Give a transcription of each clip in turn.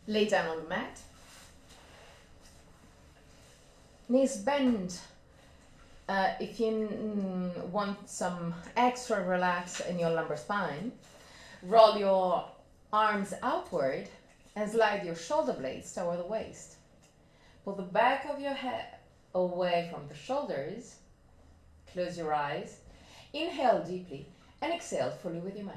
Lay down on the mat. Knees bend. If you want some extra relax in your lumbar spine, roll your arms outward and slide your shoulder blades toward the waist. Pull the back of your head away from the shoulders. Close your eyes. Inhale deeply and exhale fully with your mouth.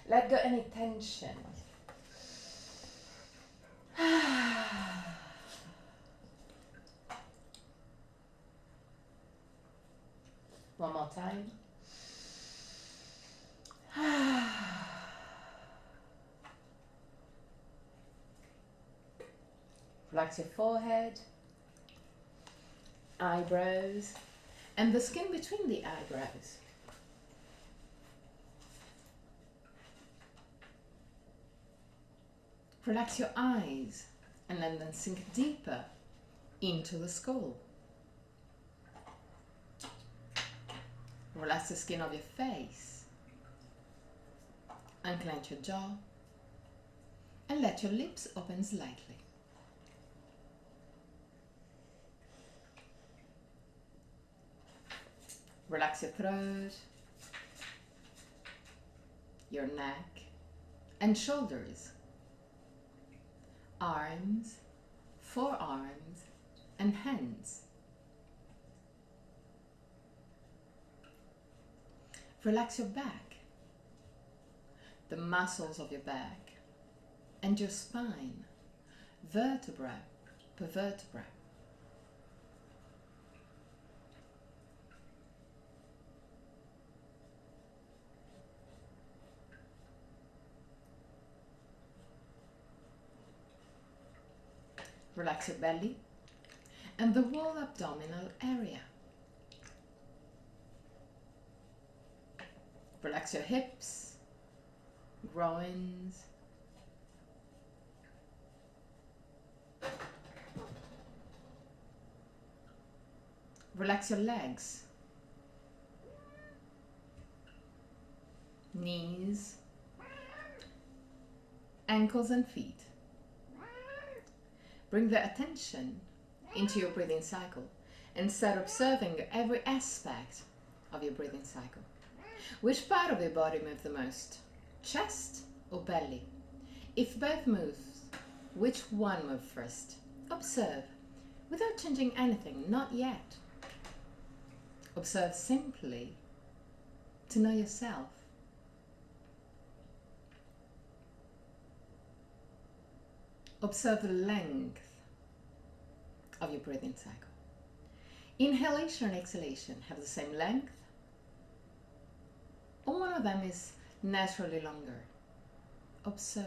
Let go any tension. One more time. Relax your forehead, eyebrows, and the skin between the eyebrows. Relax your eyes and let them sink deeper into the skull. Relax the skin of your face. Unclench your jaw and let your lips open slightly. Relax your throat, your neck and shoulders, arms, forearms and hands. Relax your back, the muscles of your back and your spine, vertebra per vertebra. Relax your belly and the whole abdominal area. Relax your hips, groins, relax your legs, knees, ankles and feet. Bring the attention into your breathing cycle and start observing every aspect of your breathing cycle. Which part of your body moves the most? Chest or belly? If both move, which one moves first? Observe without changing anything, not yet. Observe simply to know yourself. Observe the length of your breathing cycle. Inhalation and exhalation have the same length, or one of them is naturally longer. Observe.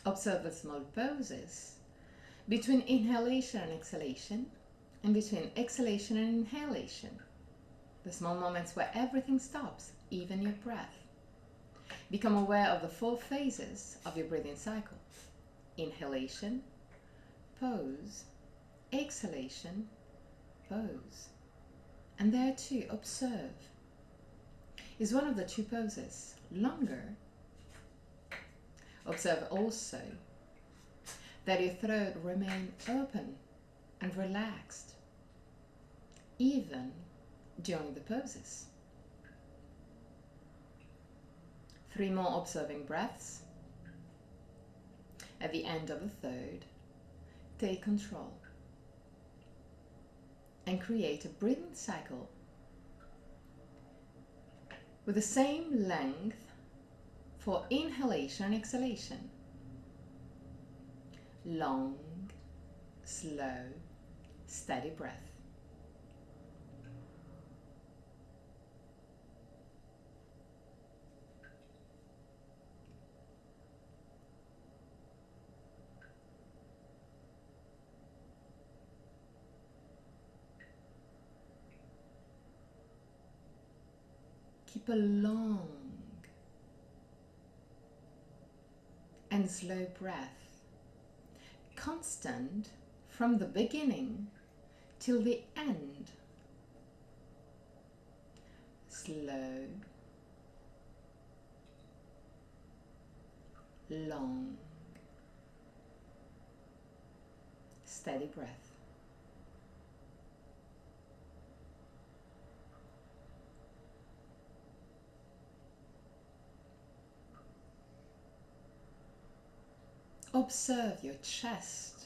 Observe the small pauses between inhalation and exhalation, and between exhalation and inhalation. The small moments where everything stops, even your breath. Become aware of the 4 phases of your breathing cycle. Inhalation, pause, exhalation, pause. And there too, observe. Is one of the 2 poses longer? Observe also that your throat remains open and relaxed, even during the poses. 3 more observing breaths. At the end of the 3rd, take control and create a breathing cycle with the same length for inhalation and exhalation. Long, slow, steady breath. Keep a long and slow breath, constant from the beginning till the end. Slow, long, steady breath. Observe your chest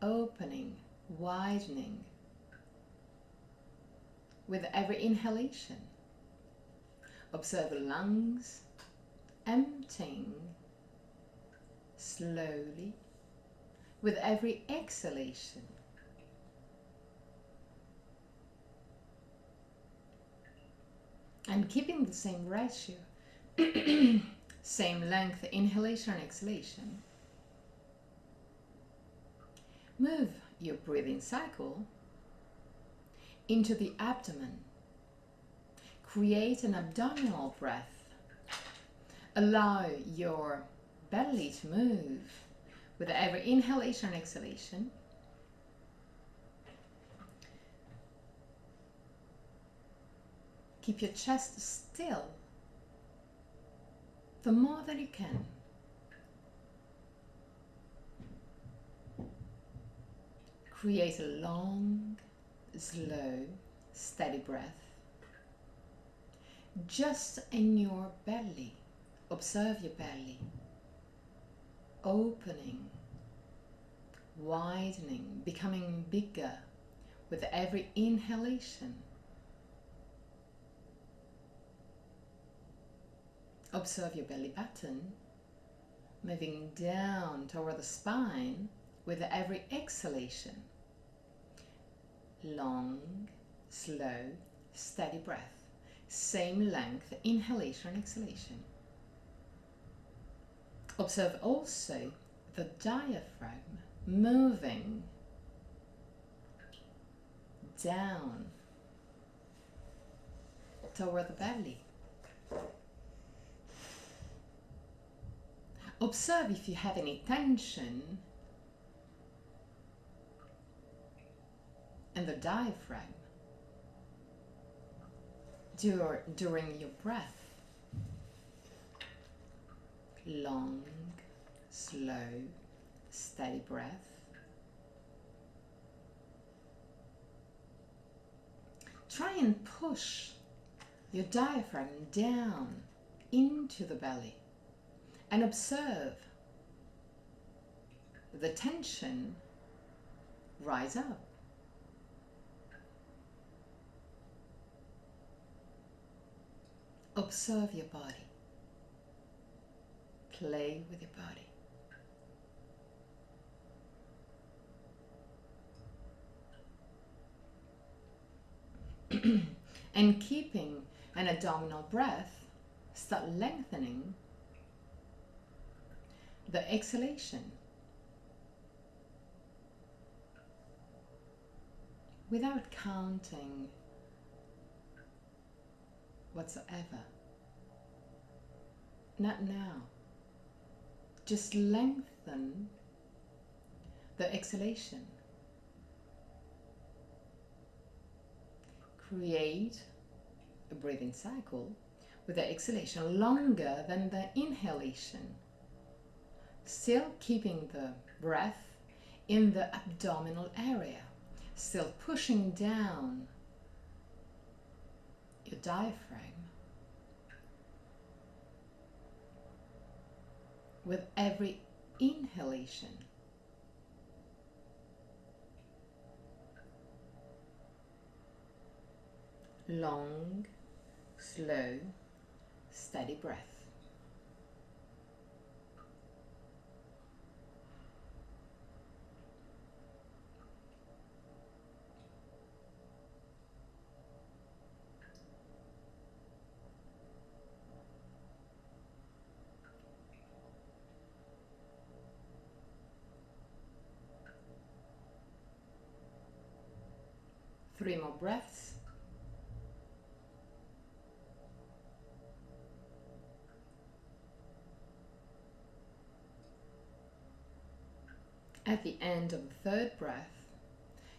opening, widening with every inhalation. Observe the lungs emptying slowly with every exhalation. And keeping the same ratio, same length, inhalation and exhalation. Move your breathing cycle into the abdomen. Create an abdominal breath. Allow your belly to move with every inhalation and exhalation. Keep your chest still the more that you can. Create a long, slow, steady breath just in your belly. Observe your belly opening, widening, becoming bigger with every inhalation. Observe your belly button moving down toward the spine with every exhalation. Long, slow, steady breath. Same length, inhalation and exhalation. Observe also the diaphragm moving down toward the belly. Observe if you have any tension in the diaphragm during your breath. Long, slow, steady breath. Try and push your diaphragm down into the belly and observe the tension rise up. Observe your body. Play with your body. And keeping an abdominal breath, start lengthening the exhalation without counting whatsoever. Not now. Just lengthen the exhalation. Create a breathing cycle with the exhalation longer than the inhalation. Still keeping the breath in the abdominal area. Still pushing down your diaphragm with every inhalation. Long, slow, steady breath. Three more breaths. At the end of the third breath,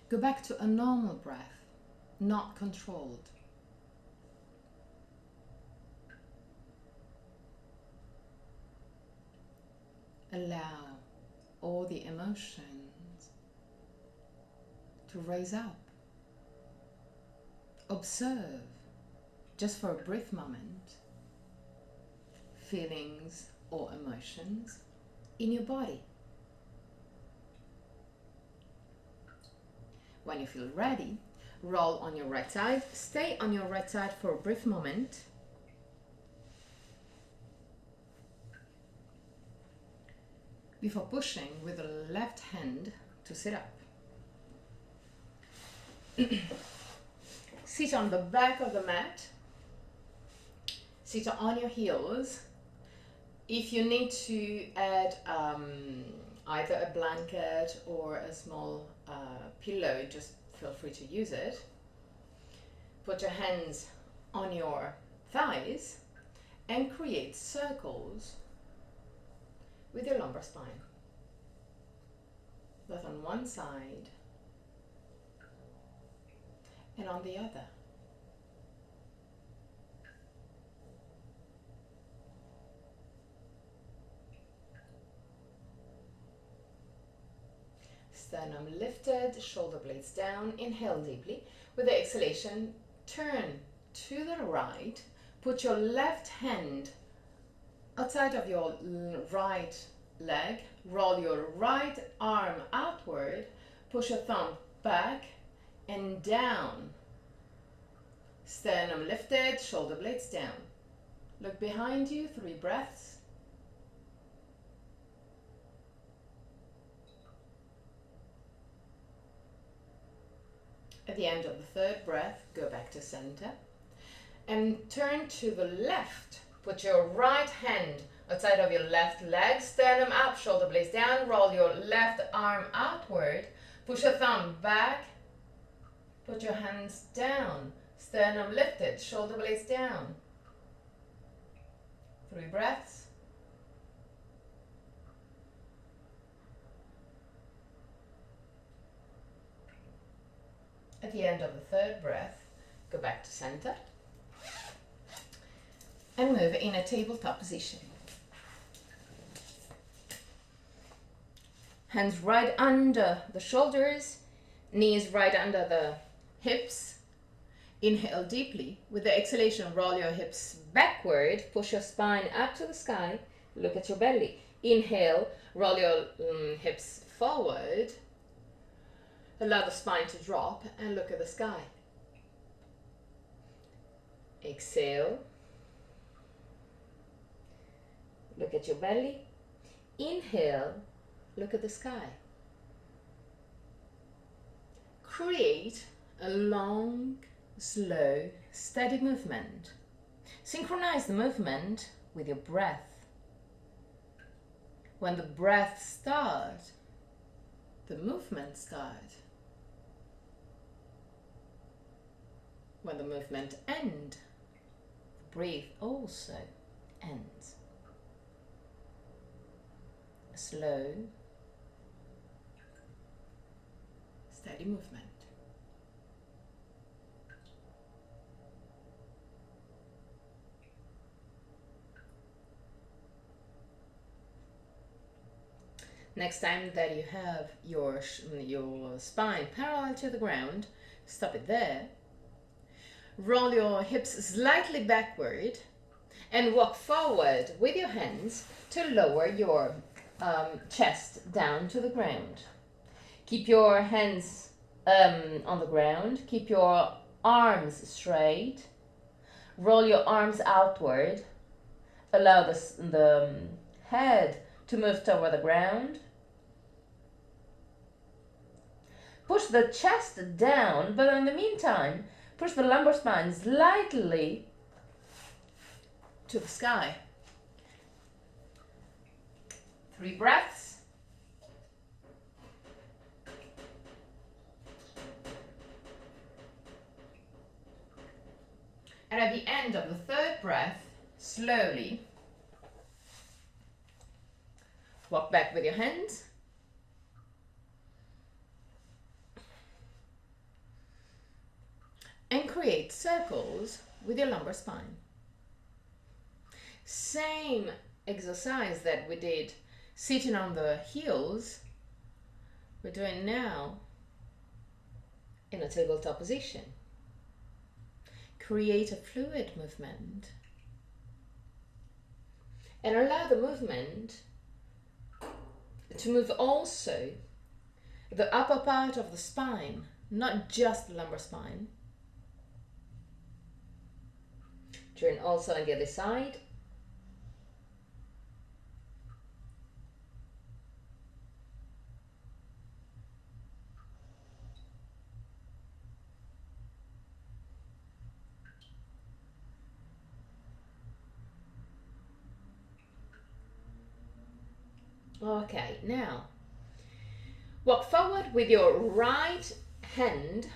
go back to a normal breath, not controlled. Allow all the emotions to rise up. Observe, just for a brief moment, feelings or emotions in your body. When you feel ready, roll on your right side. Stay on your right side for a brief moment. Before pushing with the left hand to sit up. Sit on the back of the mat. Sit on your heels. If you need to add either a blanket or a small pillow, just feel free to use it. Put your hands on your thighs and create circles with your lumbar spine, both on one side and on the other. Sternum lifted, shoulder blades down. Inhale deeply. With the exhalation, turn to the right. Put your left hand outside of your right leg. Roll your right arm outward. Push your thumb back and down. Sternum lifted, shoulder blades down. Look behind you, 3 breaths. At the end of the third breath, go back to center and turn to the left. Put your right hand outside of your left leg, sternum up, shoulder blades down, roll your left arm outward, push your thumb back, put your hands down, sternum lifted, shoulder blades down. 3 breaths. At the end of the third breath, go back to center and move in a tabletop position. Hands right under the shoulders, knees right under the hips. Inhale deeply. With the exhalation, roll your hips backward, push your spine up to the sky, look at your belly. Inhale, roll your hips forward. Allow the spine to drop and look at the sky. Exhale. Look at your belly. Inhale. Look at the sky. Create a long, slow, steady movement. Synchronize the movement with your breath. When the breath starts, the movement starts. When the movement ends, the breath also ends. A slow, steady movement. Next time that you have your spine parallel to the ground, stop it there. Roll your hips slightly backward and walk forward with your hands to lower your chest down to the ground. Keep your hands on the ground. Keep your arms straight. Roll your arms outward. Allow the head to move toward the ground. Push the chest down, but in the meantime, push the lumbar spine slightly to the sky. 3 breaths. And at the end of the third breath, slowly walk back with your hands. create circles with your lumbar spine. Same exercise that we did sitting on the heels, we're doing now in a tabletop position. Create a fluid movement and allow the movement to move also the upper part of the spine, not just the lumbar spine. Turn also on the other side. Okay, now walk forward with your right hand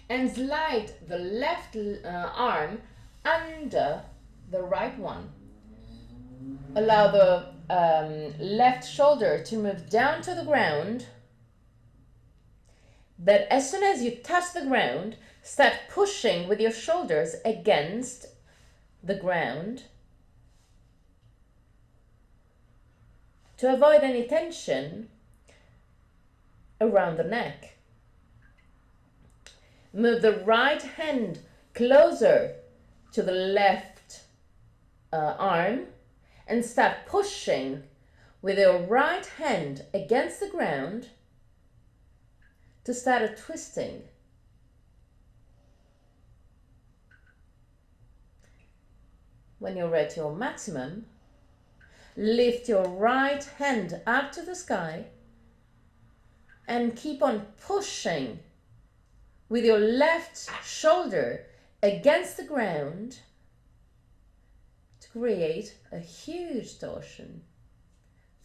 and slide the left arm under the right one. Allow the left shoulder to move down to the ground, but as soon as you touch the ground, start pushing with your shoulders against the ground to avoid any tension around the neck. Move the right hand closer to the left arm and start pushing with your right hand against the ground to start a twisting. When you're at your maximum, lift your right hand up to the sky and keep on pushing with your left shoulder against the ground to create a huge torsion.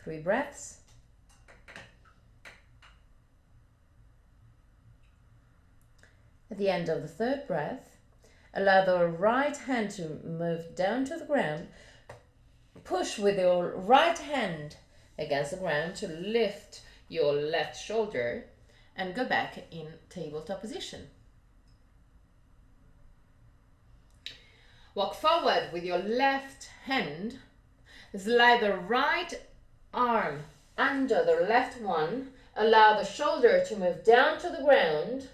3 breaths. At the end of the 3rd breath, allow the right hand to move down to the ground. Push with your right hand against the ground to lift your left shoulder and go back in tabletop position. Walk forward with your left hand. Slide the right arm under the left one. Allow the shoulder to move down to the ground.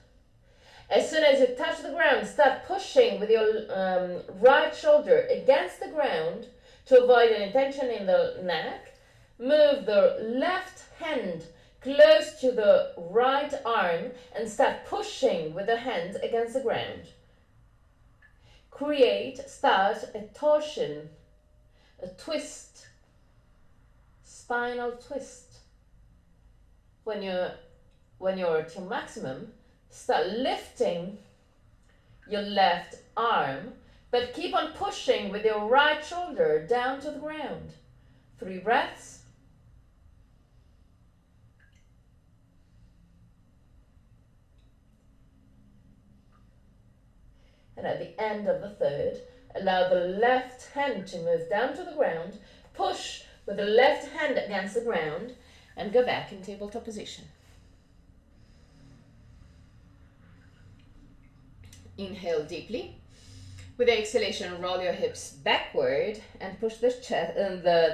As soon as you touch the ground, start pushing with your right shoulder against the ground to avoid any tension in the neck. Move the left hand close to the right arm and start pushing with the hands against the ground. Start a torsion, a twist, spinal twist. When you're at your maximum, start lifting your left arm, but keep on pushing with your right shoulder down to the ground. 3 breaths. And at the end of the 3rd, allow the left hand to move down to the ground. Push with the left hand against the ground and go back in tabletop position. Inhale deeply. With the exhalation, roll your hips backward and push the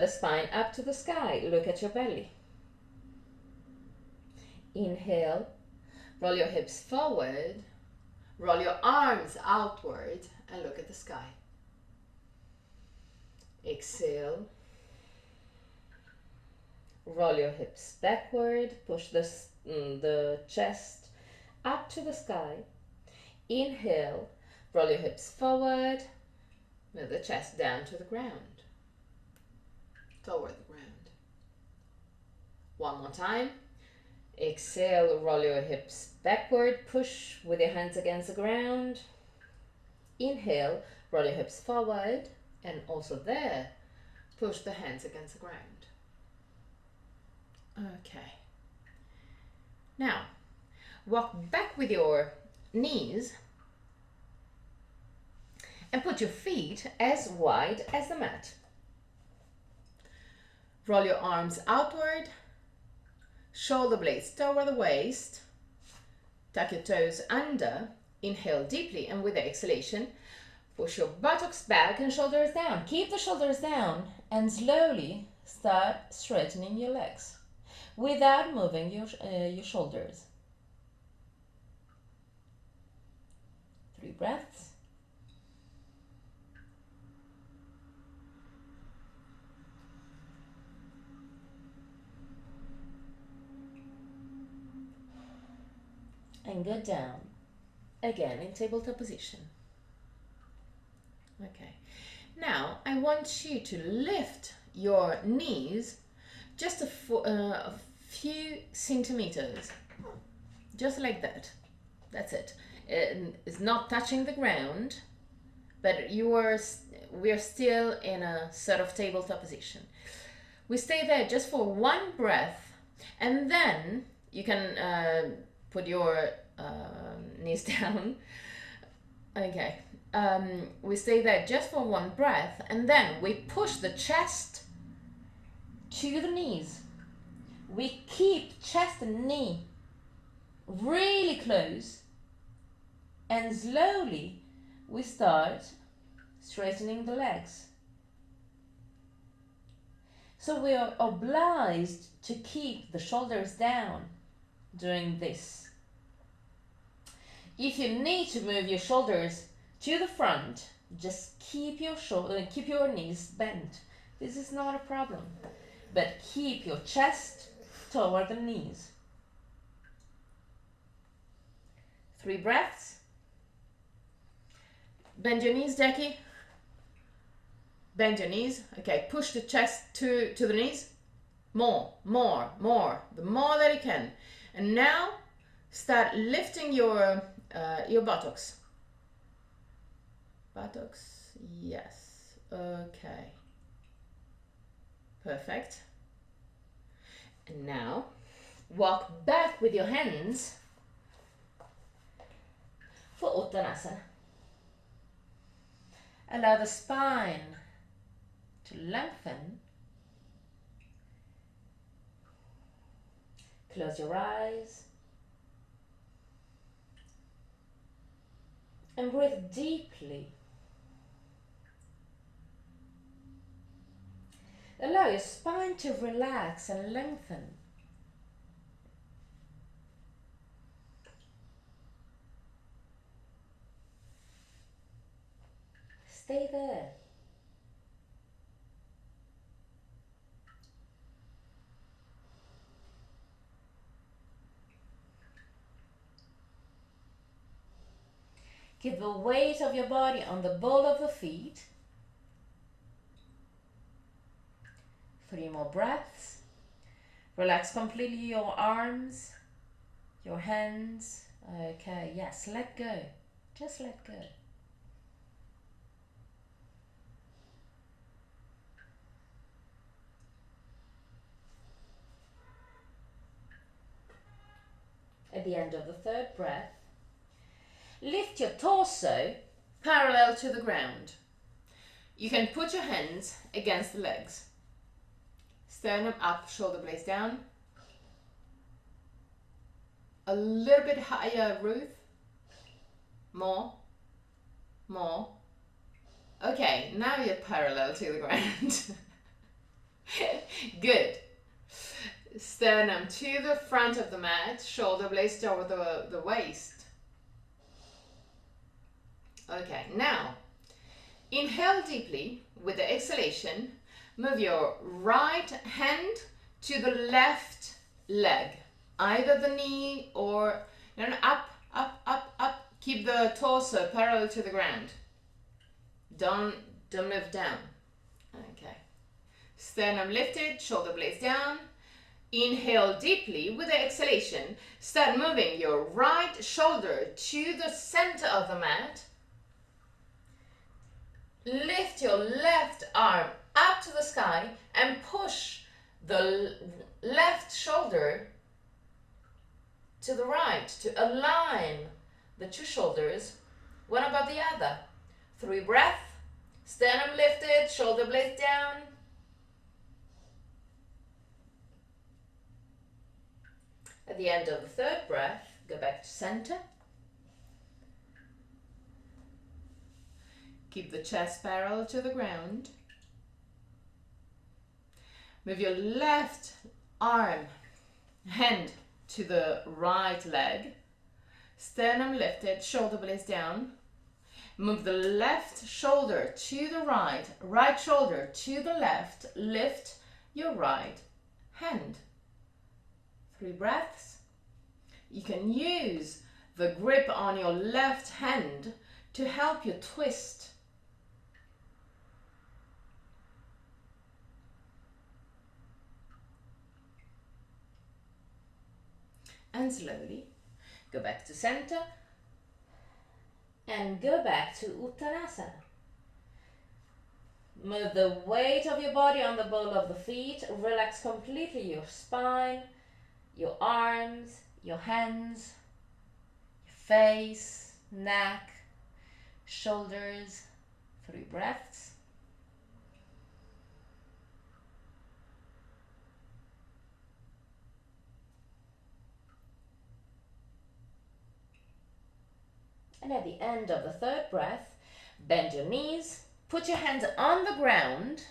spine up to the sky. Look at your belly. Inhale, roll your hips forward, roll your arms outward and look at the sky. Exhale, roll your hips backward, push the chest up to the sky. Inhale, roll your hips forward, move the chest down to the ground, toward the ground. One more time. Exhale, roll your hips backward, push with your hands against the ground. Inhale, roll your hips forward, and also there, push the hands against the ground. Okay. Now, walk back with your knees and put your feet as wide as the mat. Roll your arms outward, shoulder blades toward the waist, tuck your toes under Inhale deeply, and with the exhalation, push your buttocks back and shoulders down. Keep the shoulders down and slowly start straightening your legs without moving your shoulders. 3 breaths. And go down. Again in tabletop position. Okay. Now I want you to lift your knees just a few centimeters. Just like that. That's it. It's not touching the ground, but we are still in a sort of tabletop position. We stay there just for one breath, and then you can put your knees down. Okay. We stay there just for one breath, and then we push the chest to the knees. We keep chest and knee really close, and slowly we start straightening the legs. So we are obliged to keep the shoulders down during this. If you need to move your shoulders to the front, just keep your knees bent. This is not a problem. But keep your chest toward the knees. 3 breaths. Bend your knees, Jackie. Bend your knees. Okay, push the chest to the knees. More. The more that you can. And now start lifting your buttocks. Buttocks, yes. Okay. Perfect. And now walk back with your hands for Uttanasana. Allow the spine to lengthen. Close your eyes and breathe deeply. Allow your spine to relax and lengthen. Stay there. Keep the weight of your body on the ball of the feet. 3 more breaths. Relax completely your arms, your hands. Okay, yes, let go. Just let go. At the end of the 3rd breath, lift your torso parallel to the ground. You can put your hands against the legs. Sternum up, shoulder blades down. A little bit higher, Ruth. More. Okay, now you're parallel to the ground. Good. Sternum to the front of the mat, shoulder blades toward the waist. Okay, now inhale deeply. With the exhalation, move your right hand to the left leg, either the knee or up. Keep the torso parallel to the ground. Don't move down. Okay. Sternum lifted, shoulder blades down. Inhale deeply. With the exhalation, start moving your right shoulder to the center of the mat. Lift your left arm up to the sky and push the left shoulder to the right to align the 2 shoulders one above the other. 3 breaths. Sternum lifted, shoulder blades down. At the end of the 3rd breath, go back to center. Keep the chest parallel to the ground. Move your left hand to the right leg. Sternum lifted, shoulder blades down. Move the left shoulder to the right shoulder to the left. Lift your right hand. 3 breaths. You can use the grip on your left hand to help you twist. And slowly go back to center and go back to Uttanasana. Move the weight of your body on the ball of the feet. Relax completely your spine, your arms, your hands, your face, neck, shoulders. 3 breaths. And at the end of the 3rd breath, bend your knees, put your hands on the ground,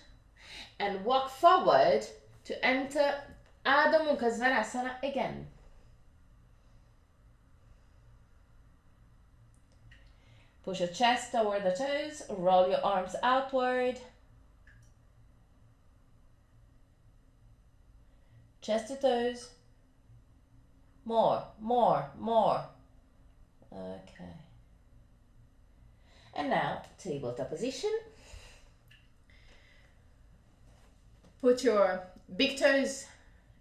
and walk forward to enter Adho Mukha Svanasana again. Push your chest toward the toes, roll your arms outward. Chest to toes. More. Okay. And now, tabletop position. Put your big toes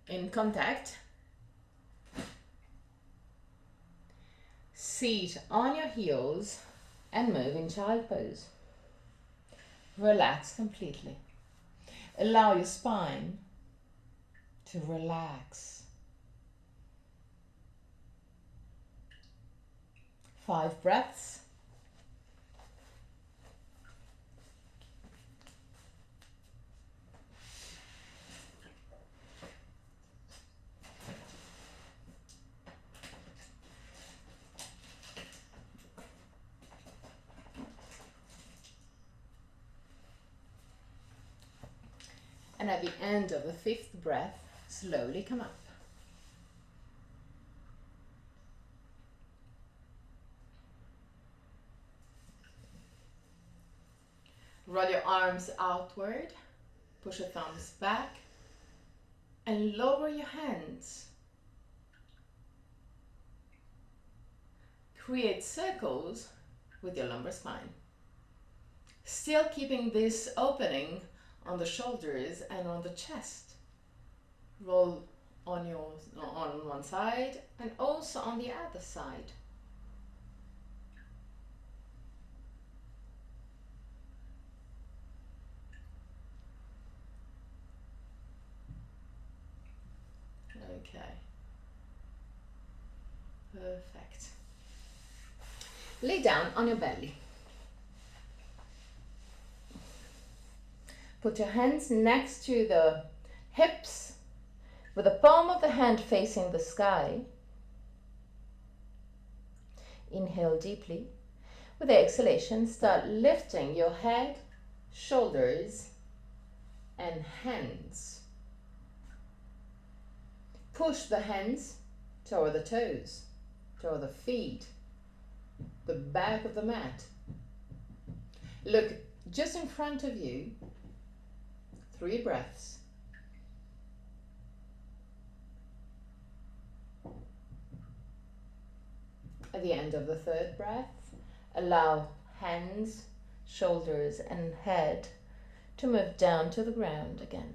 in contact. Seat on your heels and move in child pose. Relax completely. Allow your spine to relax. 5 breaths. And at the end of the 5th breath, slowly come up. Roll your arms outward, push your thumbs back, and lower your hands. Create circles with your lumbar spine. Still keeping this opening on the shoulders and on the chest. Roll on one side and also on the other side. Okay. Perfect. Lay down on your belly. Put your hands next to the hips with the palm of the hand facing the sky. Inhale deeply. With the exhalation, start lifting your head, shoulders, and hands. Push the hands toward the toes, toward the feet, the back of the mat. Look just in front of you. 3 breaths. At the end of the 3rd breath, allow hands, shoulders, and head to move down to the ground again.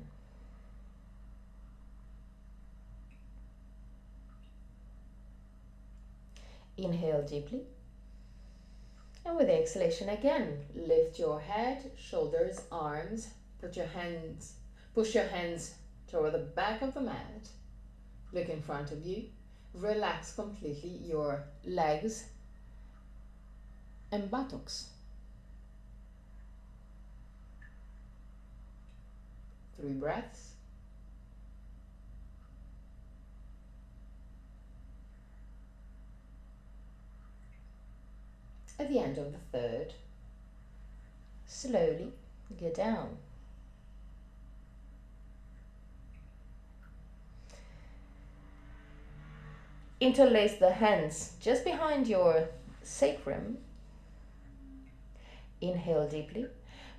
Inhale deeply. And with the exhalation again, lift your head, shoulders, arms. Push your hands toward the back of the mat. Look in front of you. Relax completely your legs and buttocks. 3 breaths. At the end of the 3rd, slowly go down. Interlace the hands just behind your sacrum. Inhale deeply.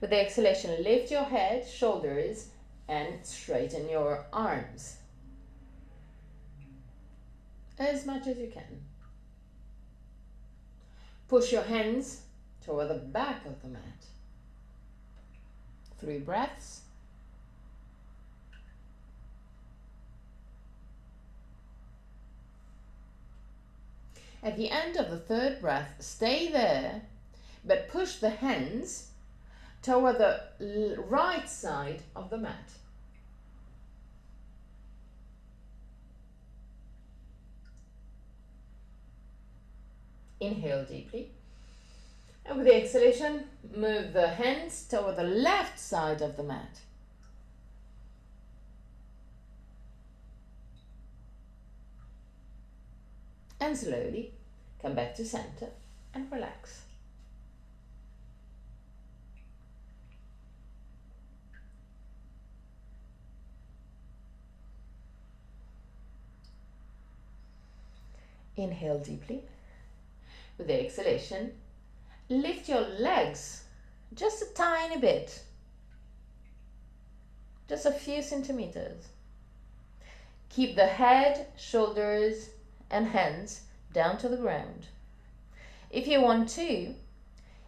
With the exhalation, lift your head, shoulders, and straighten your arms as much as you can. Push your hands toward the back of the mat. 3 breaths. At the end of the 3rd breath, stay there, but push the hands toward the right side of the mat. Inhale deeply. And with the exhalation, move the hands toward the left side of the mat. And slowly come back to center and relax. Inhale deeply. With the exhalation, lift your legs just a tiny bit, just a few centimeters. Keep the head, shoulders, and hands down to the ground. If you want to,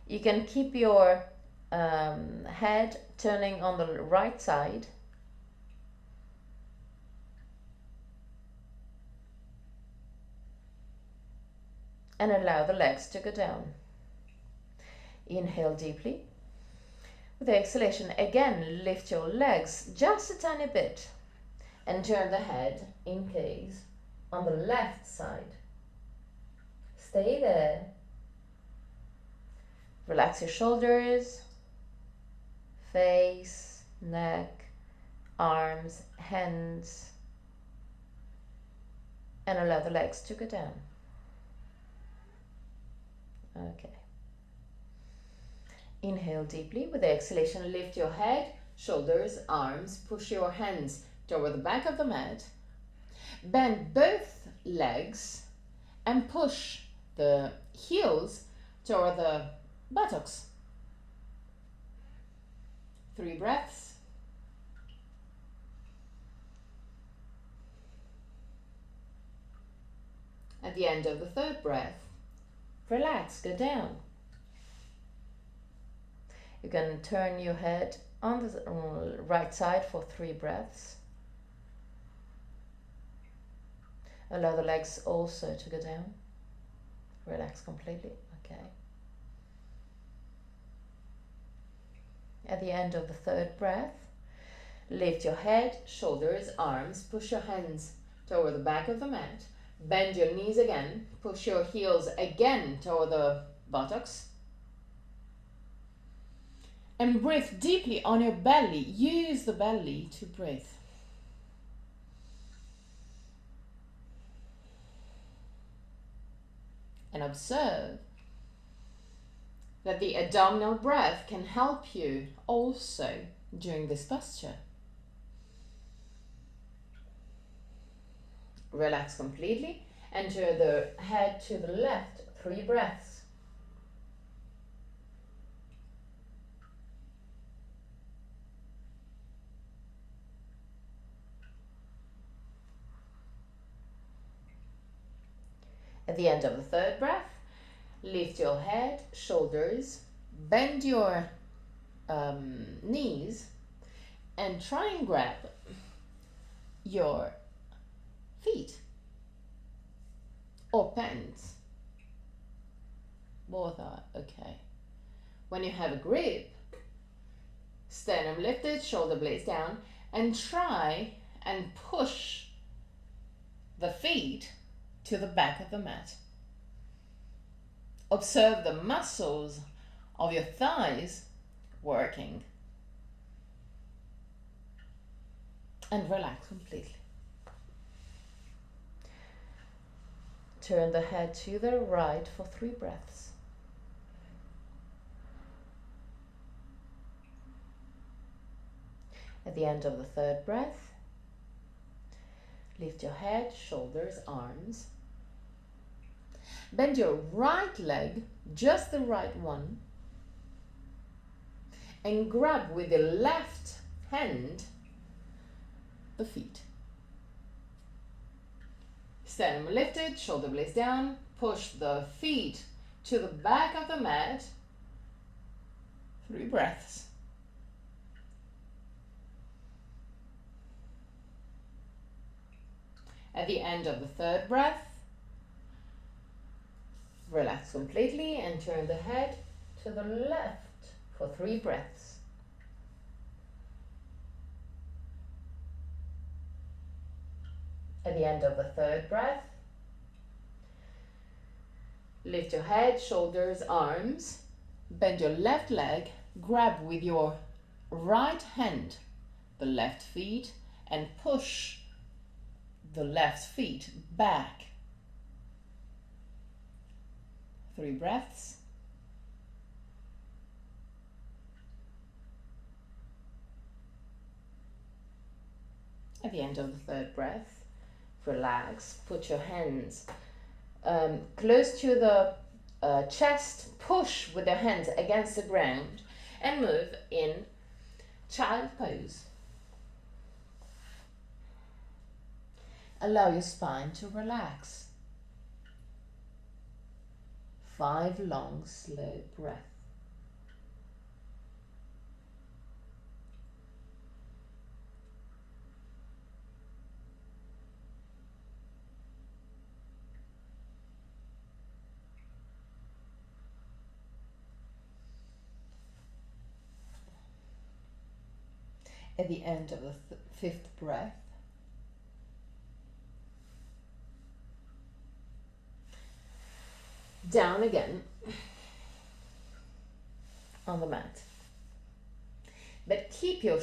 you can keep your head turning on the right side. And allow the legs to go down. Inhale deeply. With the exhalation, again lift your legs just a tiny bit and turn the head in case on the left side. Stay there. Relax your shoulders, face, neck, arms, hands, and allow the legs to go down. Okay. Inhale deeply. With the exhalation, lift your head, shoulders, arms. Push your hands toward the back of the mat. Bend both legs and push the heels toward the buttocks. 3 breaths. At the end of the 3rd breath, relax, go down. You can turn your head on the right side for 3 breaths. Allow the legs also to go down. Relax completely, okay. At the end of the 3rd breath, lift your head, shoulders, arms, push your hands toward the back of the mat. Bend your knees again, push your heels again toward the buttocks. And breathe deeply on your belly. Use the belly to breathe. And observe that the abdominal breath can help you also during this posture. Relax completely and turn the head to the left. 3 breaths. At the end of the 3rd breath, lift your head, shoulders, bend your knees, and try and grab your feet or pants. Both are okay. When you have a grip, sternum lifted, shoulder blades down, and try and push the feet to the back of the mat. Observe the muscles of your thighs working. And relax completely. Turn the head to the right for 3 breaths. At the end of the third breath, lift your head, shoulders, arms. Bend your right leg, just the right one, and grab with your left hand the feet. Sternum lifted, shoulder blades down. Push the feet to the back of the mat. 3 breaths. At the end of the third breath, relax completely and turn the head to the left for 3 breaths. At the end of the third breath, lift your head, shoulders, arms. Bend your left leg, grab with your right hand the left feet and push the left feet back. 3 breaths. At the end of the third breath, relax. Put your hands close to the chest. Push with your hands against the ground and move in child pose. Allow your spine to relax. 5 long, slow breaths. At the end of the 5th breath, down again on the mat. But keep your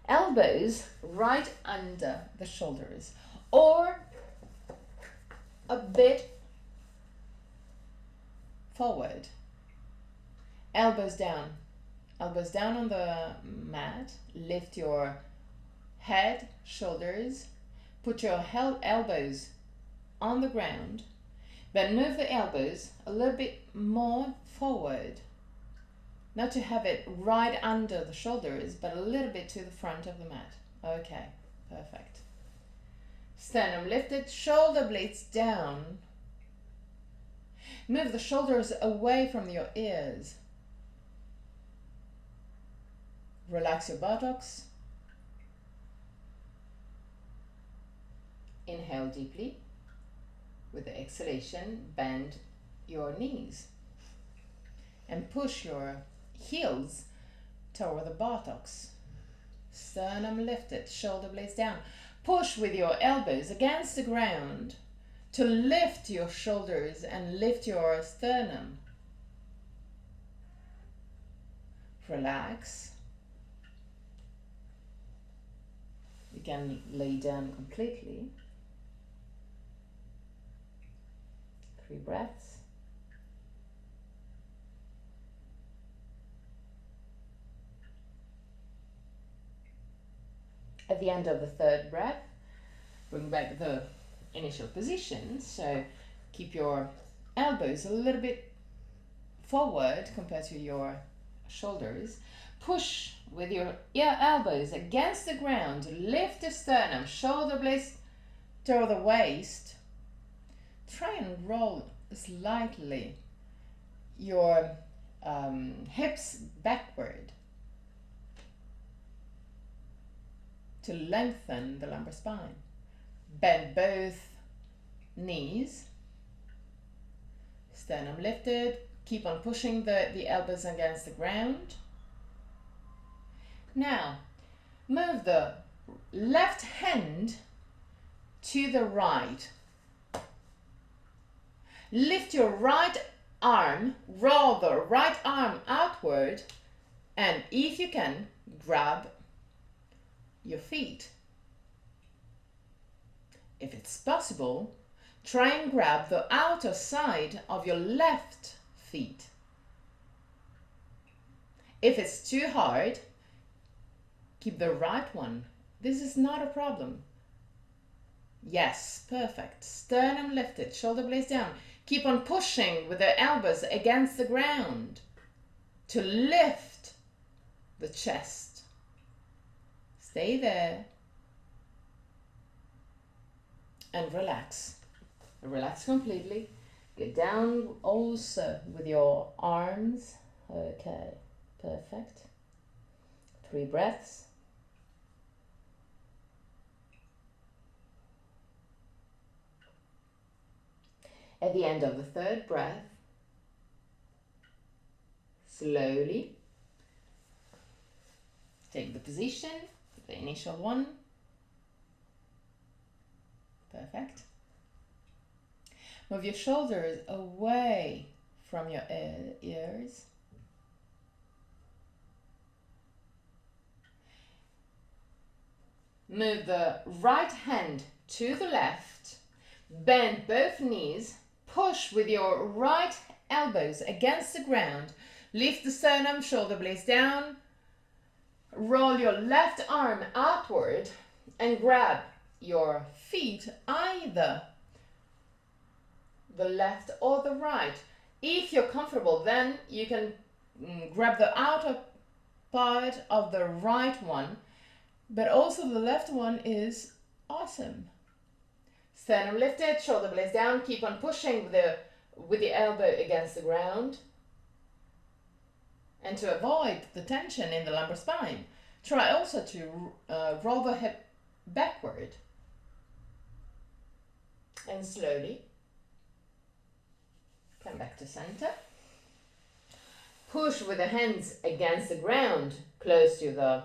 elbows right under the shoulders or a bit forward. Elbows down on the mat. Lift your head, shoulders. Put your elbows on the ground, but move the elbows a little bit more forward. Not to have it right under the shoulders, but a little bit to the front of the mat. Okay, perfect. Sternum lifted, shoulder blades down. Move the shoulders away from your ears. Relax your buttocks. Inhale deeply. With the exhalation, bend your knees and push your heels toward the buttocks. Sternum lifted, shoulder blades down. Push with your elbows against the ground to lift your shoulders and lift your sternum. Relax. You can lay down completely. 3 breaths. At the end of the 3rd breath, bring back the initial position. So keep your elbows a little bit forward compared to your shoulders. Push with your elbows against the ground. Lift the sternum, shoulder blades toward the waist. Try and roll slightly your hips backward to lengthen the lumbar spine. Bend both knees. Sternum lifted. Keep on pushing the elbows against the ground. Now, move the left hand to the right. Lift your right arm, roll the right arm outward, and if you can, grab your feet. If it's possible, try and grab the outer side of your left feet. If it's too hard, keep the right one. This is not a problem. Yes, perfect. Sternum lifted, shoulder blades down. Keep on pushing with the elbows against the ground to lift the chest. Stay there and relax. Relax completely. Go down also with your arms. Okay, perfect. 3 breaths. At the end of the 3rd breath, slowly take the position, the initial one. Perfect. Move your shoulders away from your ears. Move the right hand to the left. Bend both knees. Push with your right elbows against the ground. Lift the sternum, shoulder blades down. Roll your left arm outward and grab your feet, either the left or the right. If you're comfortable, then you can grab the outer part of the right one, but also the left one is awesome. Sternum lifted, shoulder blades down. Keep on pushing with the elbow against the ground. And to avoid the tension in the lumbar spine, try also to roll the hip backward. And slowly come back to center. Push with the hands against the ground, close to the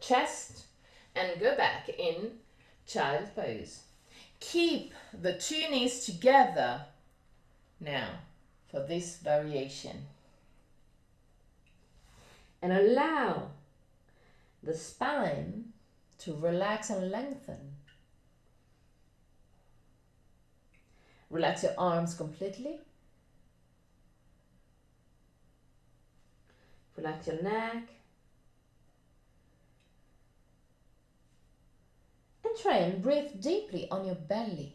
chest, and go back in child pose. Keep the 2 knees together now for this variation. And allow the spine to relax and lengthen. Relax your arms completely. Relax your neck. And try and breathe deeply on your belly.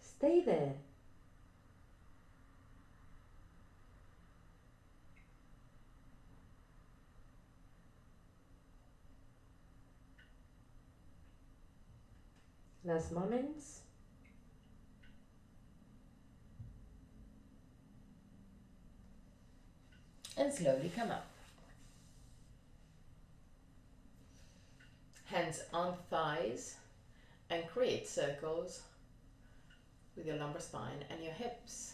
Stay there. Last moments. And slowly come up. Hands on thighs and create circles with your lumbar spine and your hips.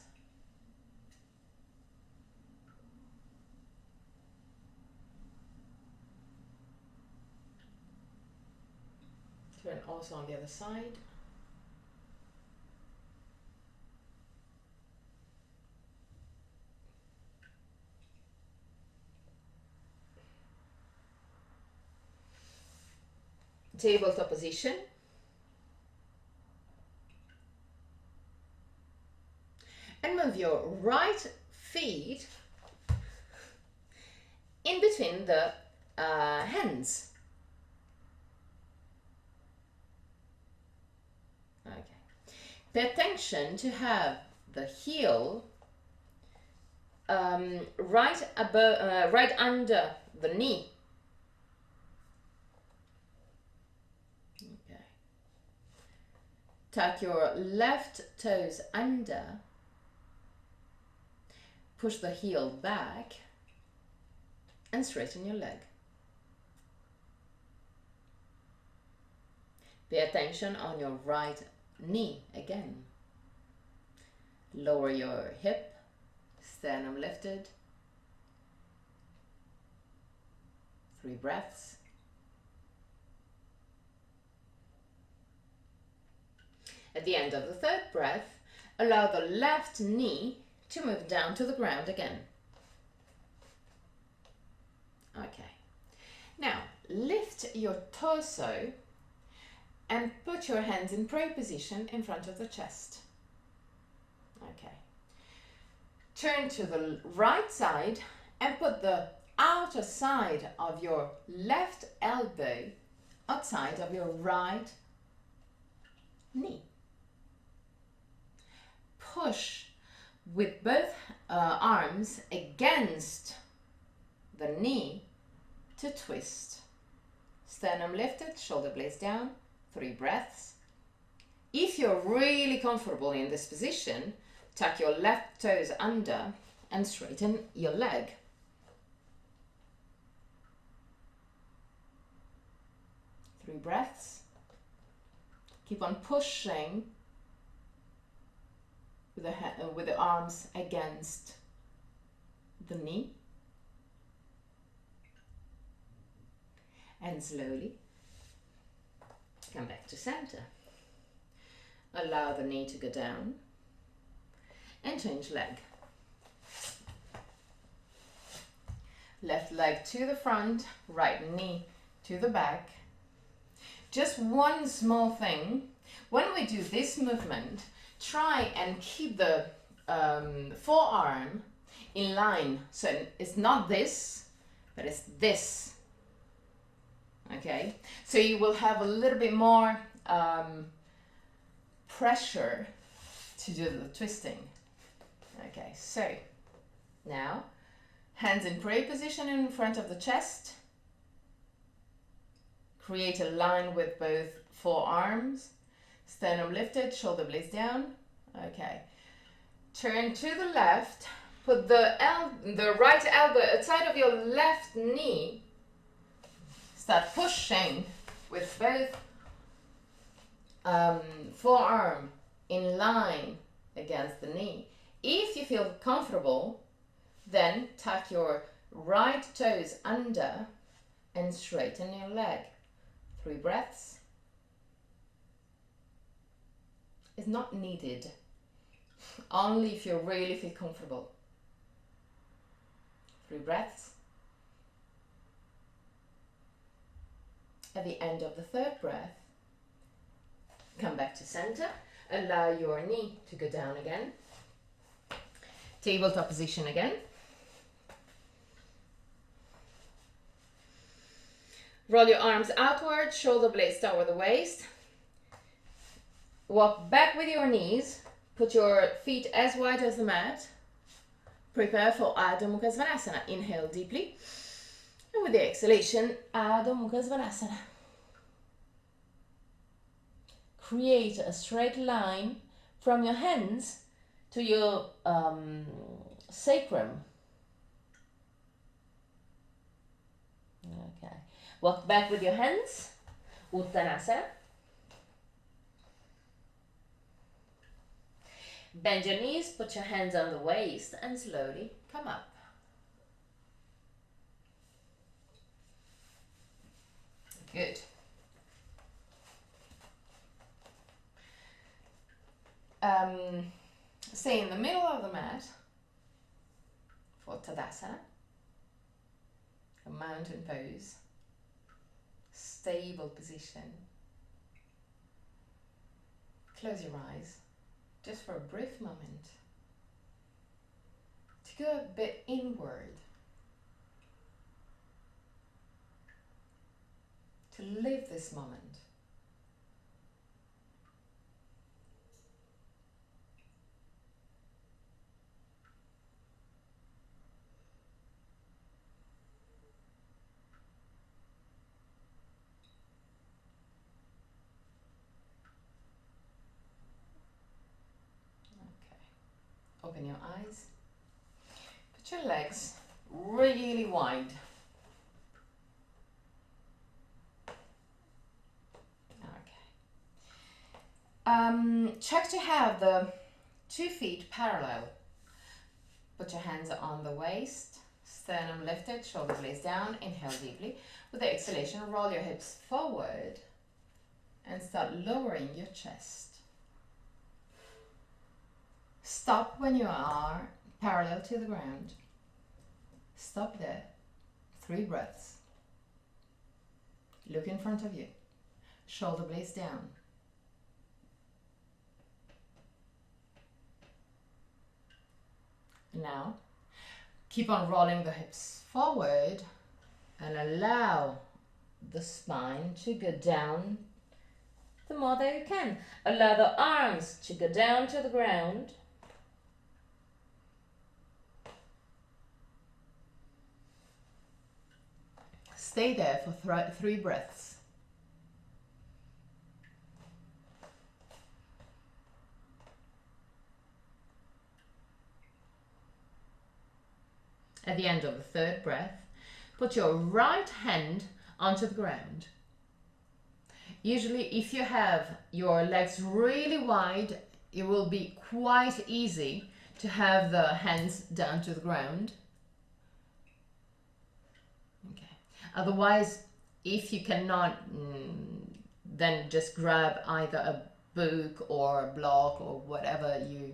Turn also on the other side. Tabletop position. And move your right feet in between the hands. Okay. Pay attention to have the heel right above, right under the knee. Okay. Tuck your left toes under. Push the heel back and straighten your leg. Pay attention on your right knee again. Lower your hip, sternum lifted. 3 breaths. At the end of the 3rd breath, allow the left knee to move down to the ground again. lift your torso and put your hands in prayer position in front of the chest. Okay. Turn to the right side and put the outer side of your left elbow outside of your right knee. Push with both arms against the knee to twist. Sternum lifted, shoulder blades down, 3 breaths. If you're really comfortable in this position, tuck your left toes under and straighten your leg. Three breaths. Keep on pushing with the arms against the knee. And slowly come back to center. Allow the knee to go down and change leg. Left leg to the front, right knee to the back. Just one small thing. When we do this movement, try and keep the forearm in line. So it's not this, but it's this. Okay, so you will have a little bit more pressure to do the twisting. Okay, so now hands in prayer position in front of the chest. Create a line with both forearms. Sternum lifted, shoulder blades down. Okay, turn to the left. Put the right elbow outside of your left knee. Start pushing with both forearm in line against the knee. If you feel comfortable, then tuck your right toes under and straighten your leg. 3 breaths. It's not needed, only if you really feel comfortable. 3 breaths. At the end of the 3rd breath, come back to center. Allow your knee to go down again. Tabletop position again. Roll your arms outward, shoulder blades toward the waist. Walk back with your knees. Put your feet as wide as the mat. Prepare for Adho Mukha Svanasana. Inhale deeply. And with the exhalation, Adho Mukha Svanasana. Create a straight line from your hands to your sacrum. Okay. Walk back with your hands. Uttanasana. Bend your knees, put your hands on the waist, and slowly come up. Good. Stay in the middle of the mat for Tadasana, a mountain pose, stable position. Close your eyes just for a brief moment to go a bit inward, to live this moment. Open your eyes. Put your legs really wide. Okay. Check to have the 2 feet parallel. Put your hands on the waist, sternum lifted, shoulder blades down. Inhale deeply. With the exhalation, roll your hips forward and start lowering your chest. Stop when you are parallel to the ground. Stop there. 3 breaths. Look in front of you. Shoulder blades down. Now, keep on rolling the hips forward and allow the spine to go down the more that you can. Allow the arms to go down to the ground. Stay there for 3 breaths. At the end of the 3rd breath, put your right hand onto the ground. Usually, if you have your legs really wide, it will be quite easy to have the hands down to the ground. Okay. Otherwise, if you cannot, then just grab either a book or a block or whatever you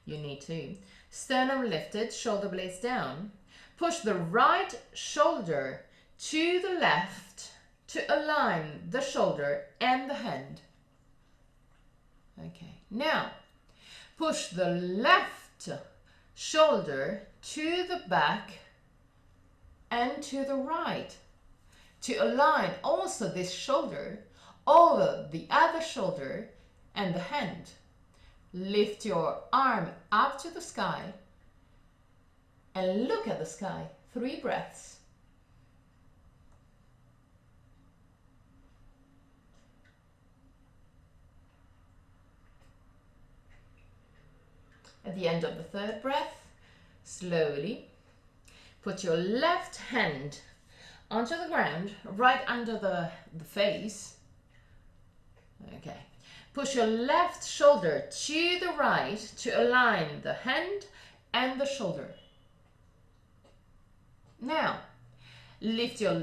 need to. Sternum lifted, shoulder blades down. Push the right shoulder to the left to align the shoulder and the hand. Okay, now push the left shoulder to the back and to the right to align also this shoulder over the other shoulder and the hand. Lift your arm up to the sky and look at the sky. 3 breaths. At the end of the 3rd breath, slowly put your left hand onto the ground, right under the face. Okay. Push your left shoulder to the right to align the hand and the shoulder. Now, lift your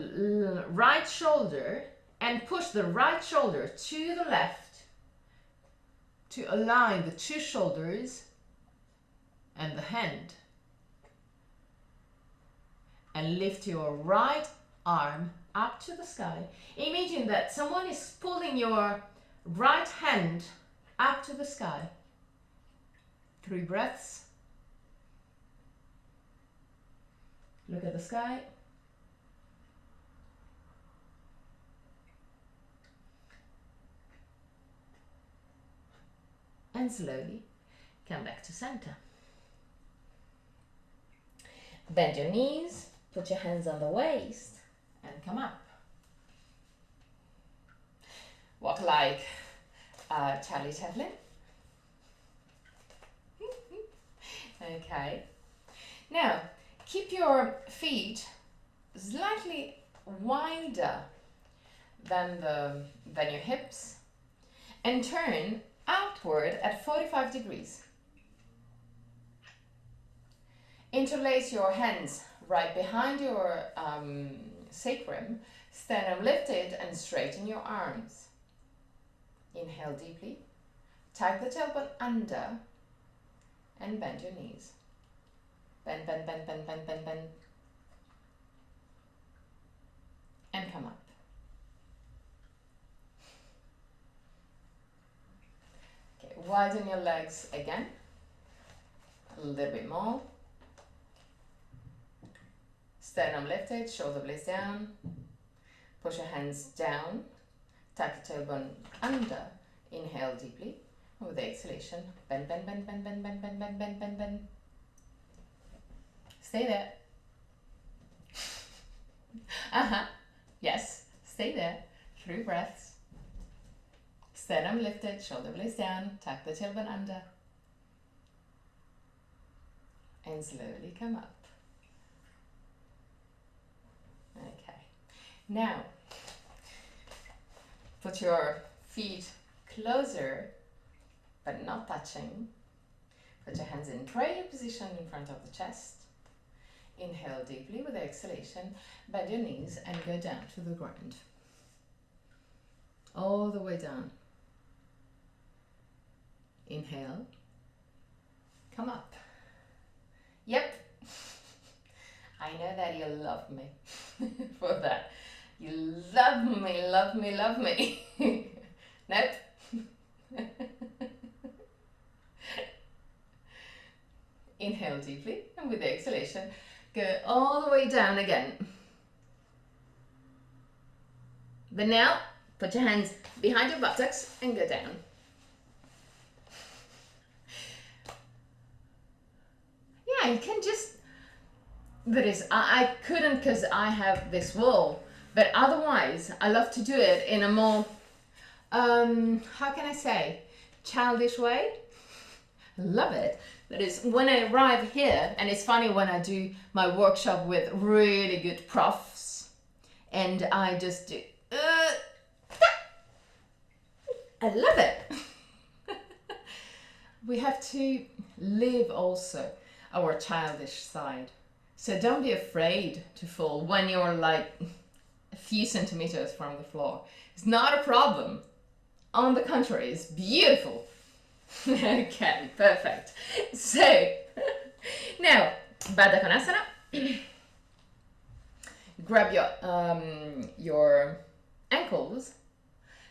right shoulder and push the right shoulder to the left to align the 2 shoulders and the hand. And lift your right arm up to the sky. Imagine that someone is pulling your right hand up to the sky. 3 breaths. Look at the sky. And slowly come back to center. Bend your knees, put your hands on the waist, and come up. Walk like Charlie Chaplin. Okay. Now, keep your feet slightly wider than your hips and turn outward at 45 degrees. Interlace your hands right behind your sacrum, sternum lifted, and straighten your arms. Inhale deeply, tuck the tailbone under, and bend your knees. Bend, bend, bend, bend, bend, bend, bend. And come up. Okay, widen your legs again. A little bit more. Sternum lifted, shoulder blades down. Push your hands down. Tuck the tailbone under. Inhale deeply. With the exhalation, bend, bend, bend, bend, bend, bend, bend, bend, bend, bend, bend. Stay there. Yes, stay there. 3 breaths. Sternum lifted, shoulder blades down. Tuck the tailbone under. And slowly come up. Okay. Now, put your feet closer, but not touching. Put your hands in prayer position in front of the chest. Inhale deeply with the exhalation. Bend your knees and go down to the ground. All the way down. Inhale. Come up. Yep. I know that you love me for that. You love me, love me, love me. Nope. Inhale deeply, and with the exhalation, go all the way down again. But now, put your hands behind your buttocks and go down. Yeah, you can just, I couldn't because I have this wall, but otherwise I love to do it in a more, how can I say, childish way. Love it. That is, when I arrive here, and it's funny when I do my workshop with really good profs, and I just do, I love it. We have to live also our childish side. So don't be afraid to fall when you're like a few centimeters from the floor. It's not a problem. On the contrary, it's beautiful. Okay, perfect. So, now, Baddha Konasana. Grab your ankles.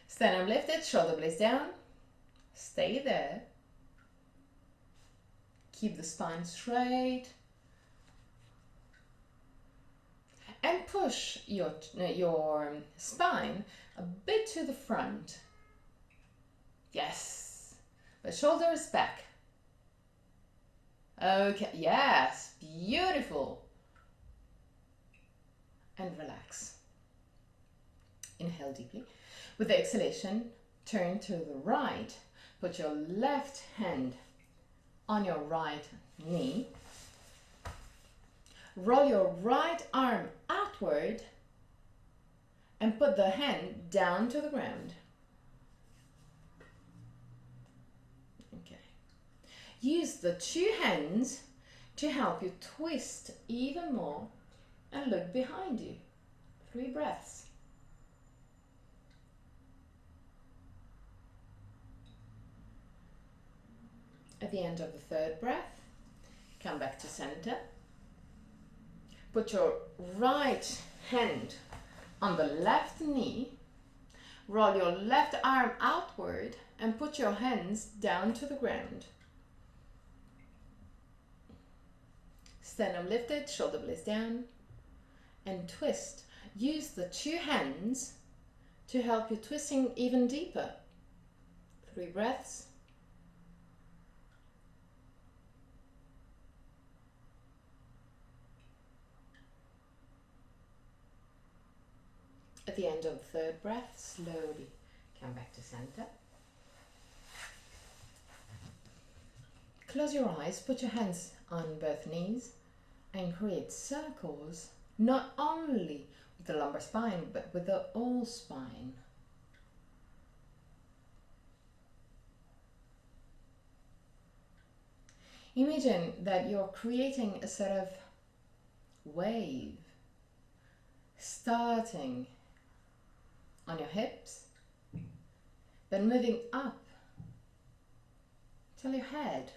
Sternum lifted, shoulder blades down. Stay there. Keep the spine straight. And push your spine a bit to the front. Yes. The shoulders back. Okay, yes, beautiful. And relax. Inhale deeply. With the exhalation, turn to the right. Put your left hand on your right knee. Roll your right arm outward and put the hand down to the ground. Okay. Use the two hands to help you twist even more and look behind you. 3 breaths. At the end of the 3rd breath, come back to center. Put your right hand on the left knee. Roll your left arm outward and put your hands down to the ground. Sternum lifted, shoulder blades down, and twist. Use the 2 hands to help you twisting even deeper. 3 breaths. At the end of the 3rd breath, slowly come back to center. Close your eyes, put your hands on both knees and create circles, not only with the lumbar spine, but with the whole spine. Imagine that you're creating a sort of wave, starting on your hips, then moving up till your head.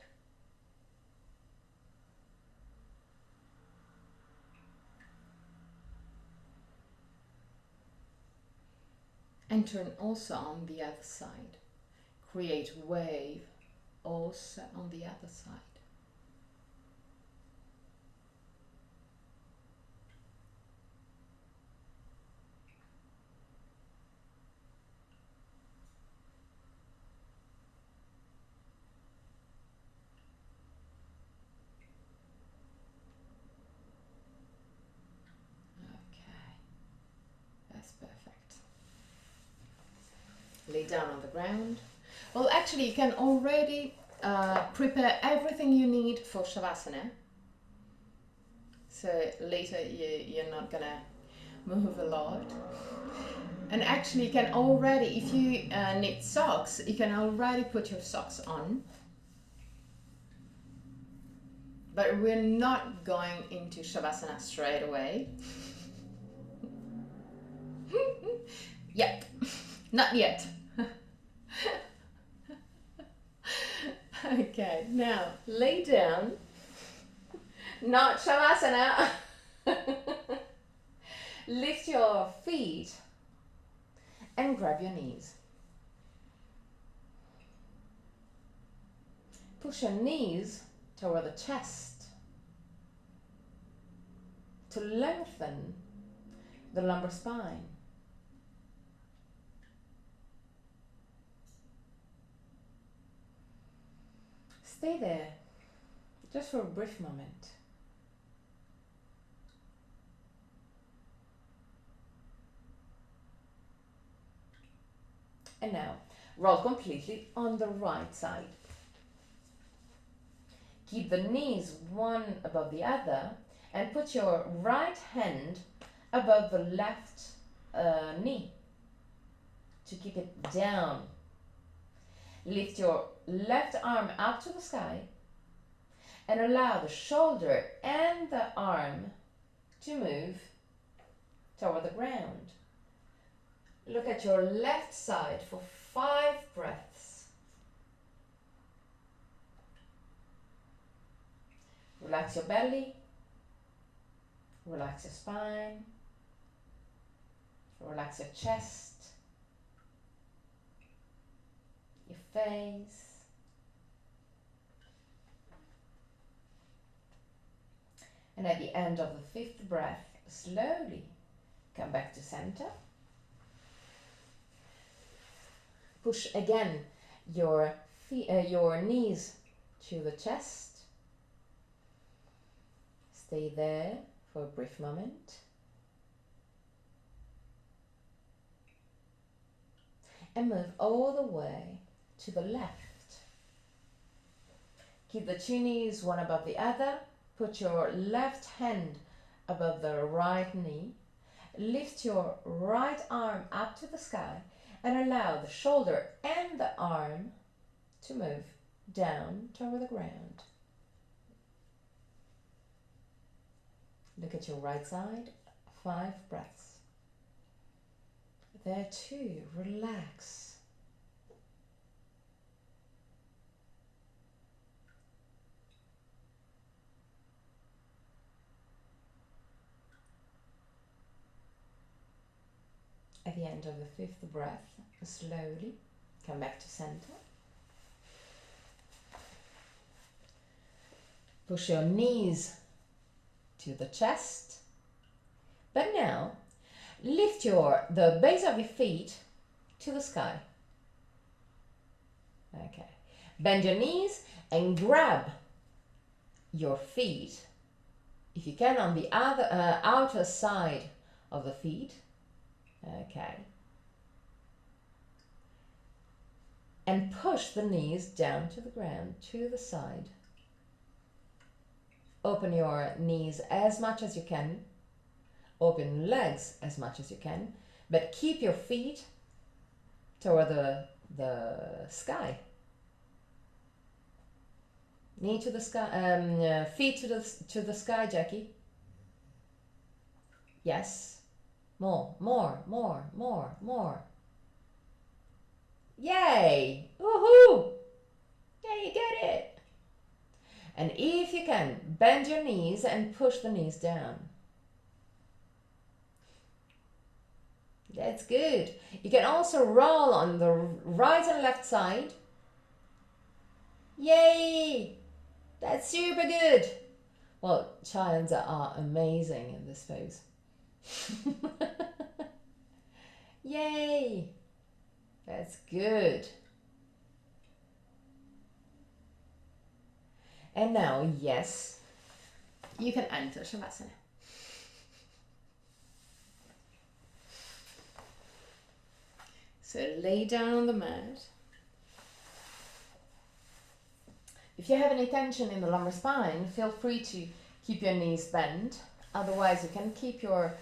And turn also on the other side. Create wave also on the other side. Lay down on the ground. Well, actually, you can already prepare everything you need for Shavasana. So later you're not gonna move a lot. And actually, you can already, if you need socks, you can already put your socks on. But we're not going into Shavasana straight away. Yep, not yet. Okay, now lay down, not Shavasana. Lift your feet and grab your knees. Push your knees toward the chest to lengthen the lumbar spine. Stay there just for a brief moment. And now, roll completely on the right side. Keep the knees one above the other and put your right hand above the left knee to keep it down. Lift your left arm up to the sky and allow the shoulder and the arm to move toward the ground. Look at your left side for 5 breaths. Relax your belly, relax your spine, relax your chest, your face. And at the end of the 5th breath, slowly come back to center. Push again your knees to the chest. Stay there for a brief moment. And move all the way to the left. Keep the 2 knees one above the other. Put your left hand above the right knee. Lift your right arm up to the sky and allow the shoulder and the arm to move down toward the ground. Look at your right side, 5 breaths. There too, relax. At the end of the 5th breath, slowly come back to center. Push your knees to the chest. But now, lift the base of your feet to the sky. Okay. Bend your knees and grab your feet, if you can, on the outer side of the feet. Okay. And push the knees down to the ground, to the side. Open your knees as much as you can. Open your legs as much as you can. But keep your feet toward the sky. Knee to the sky, feet to the sky, Jackie. Yes. More. Yay! Woohoo! Yeah, you get it. And if you can, bend your knees and push the knees down. That's good. You can also roll on the right and left side. Yay! That's super good. Well, childs are amazing in this pose. Yay! That's good. And now, yes, You can enter Shavasana. So lay down on the mat. if you have any tension in the lumbar spine, feel free to keep your knees bent. Otherwise, you can keep your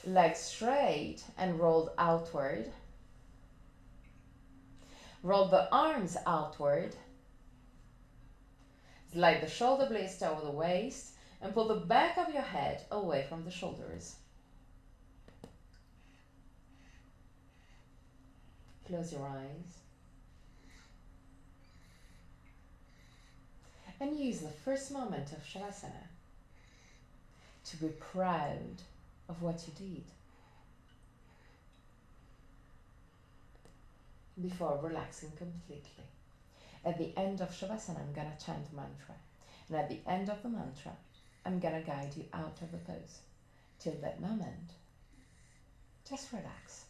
legs straight and rolled outward. Roll the arms outward. Slide the shoulder blades over the waist and pull the back of your head away from the shoulders. Close your eyes. And use the first moment of Shavasana to be proud of what you did. before relaxing completely. At the end of Shavasana, I'm going to chant a mantra. And at the end of the mantra, I'm going to guide you out of the pose. Till that moment, just relax.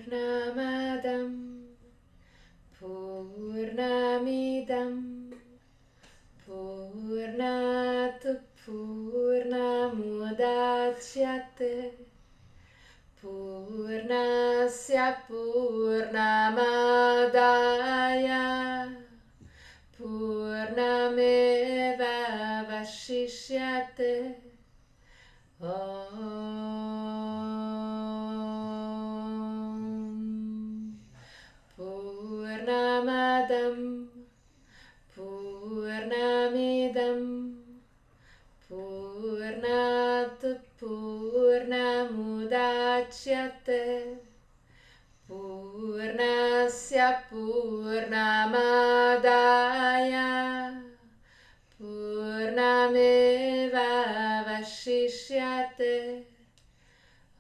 Purnamadam Purnamidam Purnat Purnamudachyate Purnasya Purnamadaya Purnameva Vashishyate Om Purnamadam Purnamidam Purnat Purnamudachyate Purnasya Purnamadaya Purnameva Vashishyate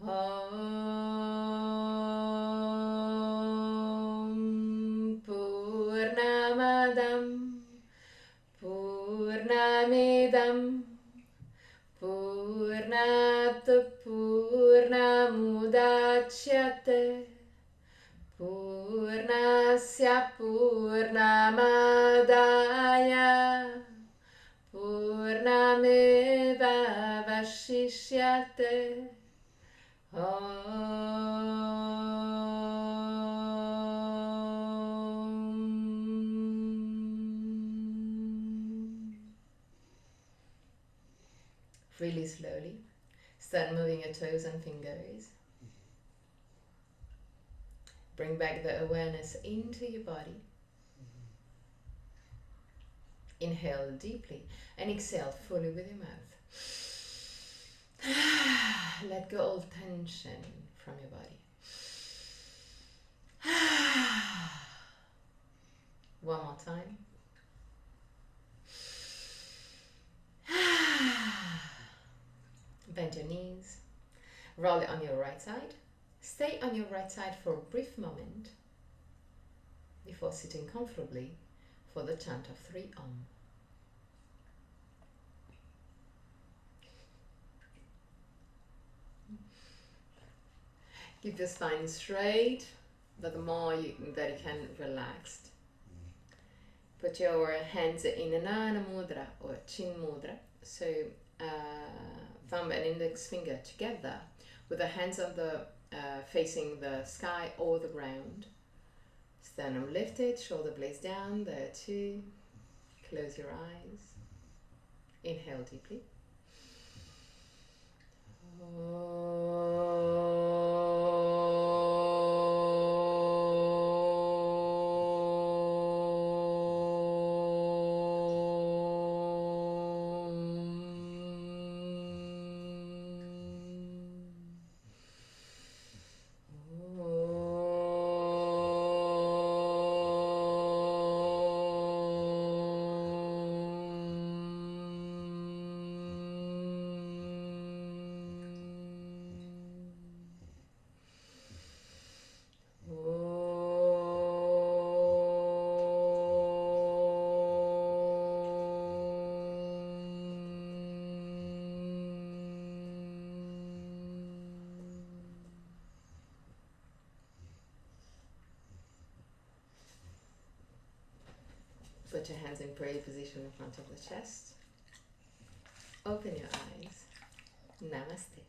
Om Purnamadam Purnamidam Purnat Purnamudachyate Purnasya Purnamadaya Purnameva Vashishyate Really slowly, start moving your toes and fingers. Bring back the awareness into your body. Inhale deeply and exhale fully with your mouth. Let go all tension from your body. One more time. Bend your knees. Roll it on your right side. Stay on your right side for a brief moment before sitting comfortably for the chant of 3 om. Keep your spine straight, but the more that you can relaxed. Put your hands in Anana Mudra or Chin Mudra. So thumb and index finger together with the hands on the facing the sky or the ground. Sternum lifted, shoulder blades down, there too. Close your eyes. Inhale deeply. Put your hands in prayer position in front of the chest. Open your eyes. Namaste.